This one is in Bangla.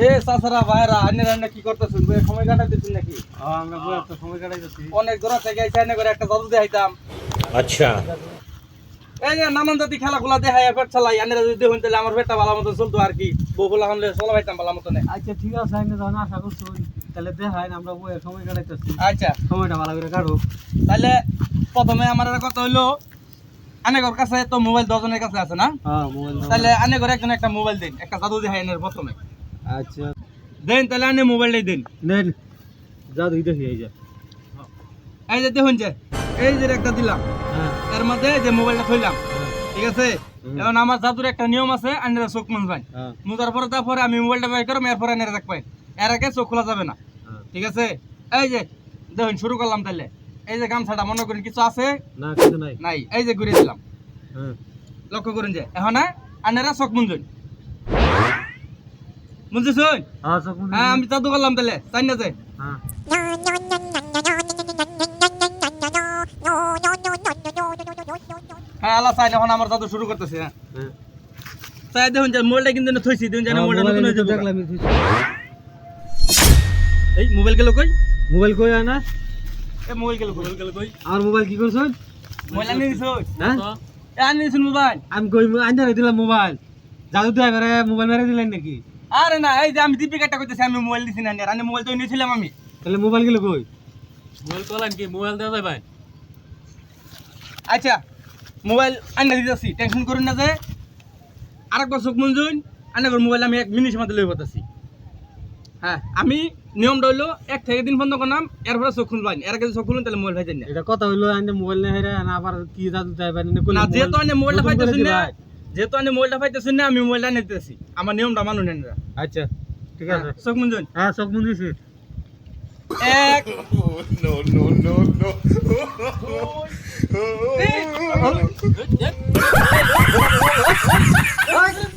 এ চাচারা ভাইরা আন্যরা কি করতেছেন? সময় কাটাইতেছেন নাকি? আমরা বই একটা সময় কাটাইতেছি। অনেক দূর থেকে এসে এনে করে একটা জাদু দেখাইতাম। আচ্ছা এই যে নানান জাতি খেলাগুলা দেখাই পেট চালাই আন্যরা যদি দেখুন তাহলে আমার পেটটা ভালো মতো চলতো আর কি। বউগুলা হলে চলাইতাম ভালো মতো। আচ্ছা ঠিক আছে, আইনে যখন আশা করছো তাহলে দেখাই আমরা বই সময় কাটাইতেছি। আচ্ছা সময়টা ভালো করে কাটো। তাহলে প্রথমে আমার একটা কথা হইলো, আনেগর কাছে তো মোবাইল 10 জনের কাছে আছে না? হ্যাঁ মোবাইল। তাহলে আনেগর একজন একটা মোবাইল দিন, একটা জাদু দেখাই এনের প্রথমে আচ্ছা দেন। তাহলে আনে মোবাইলটাই দিন। নেন যাও দুই দেখি এই যা। এই যে দেখুন যে এই যে একটা দিলাম, হ্যাঁ এর মধ্যে যে মোবাইলটা থইলাম, ঠিক আছে? হুম। এখন আমার জাদুর একটা নিয়ম আছে, আন্যরা চোখ মুজ ভাই হ্যাঁ মুজার পরে তারপরে আমি মোবাইলটা বাই করব, এরপরে আন্যরা দেখবেন, এর আগে চোখ খোলা যাবে না, হ্যাঁ। ঠিক আছে? এই যে দেখুন শুরু করলাম। তাহলে এই যে গামছাটা মনে করেন কিছু আছে না কিছু নাই। নাই, এই যে ঘুরে দিলাম, হ্যাঁ লক্ষ্য করুন যে এখন আন্যরা চোখ মুঞ্জুন, বুঝতেছুন? হ্যাঁ সব মনে। হ্যাঁ আমি জাদু করলাম, তাহলে চাই না যে হ্যাঁ হ্যাঁ আল্লাহ চাই। এখন আমার জাদু শুরু করতেছে। হ্যাঁ হ্যাঁ চাই দেখুন যে মোবাইলটা কিন্তু থইছি, দেখুন যে মোবাইলটা নতুন হয়ে যাবে। দেখলাম এই মোবাইল গেল কই? মোবাইল কই আনা। এই মোবাইল গেল কই? আমার মোবাইল কি করছ? মোবাইল আনি দিছো? হ্যাঁ এ আনি দিছুন মোবাইল? আমি কই আইনা দিলাম মোবাইল। জাদু তো এবারে মোবাইল মেরে দিলেন নাকি? আরে না, এই যে আমি দীপিকাটা কইতেছি, আমি মোবাইল দিছি না, আর মোবাইল তো নিয়েছিলাম আমি। তাহলে মোবাইল গেল কই? মোবাইল কলান কি মোবাইল দেওয়া যায় ভাই? আচ্ছা মোবাইল আনি দিতেছি, টেনশন করুন না। যে আরেকবার চোখ মুঞ্জুন, আনার মোবাইল আমি 1 মিনিটের মধ্যে লই পাতাছি। হ্যাঁ আমি নিয়মটা হইলো 1 থেকে 3 বন্ধ করলাম, এরপরে চোখ খুলবেন, এর আগে চোখ খুলুন তাহলে মোবাইল ভাইতেন না। এটা কথা হইলো আইনে মোবাইল নেই রে না, আবার কি জাদু চাইবেন না যেহেতু আমি মোবাইলটা পাইতেছি না, যেহেতু আমি মোবাইলটা পাইতেছি না, আমি মোবাইলটা আনি দিতেছি। আমার নিয়মটা মানুন না। আচ্ছা ঠিক আছে। চোখ মুঞ্জুন। হ্যাঁ সব মনে দিছি। 1 no no no no 2 3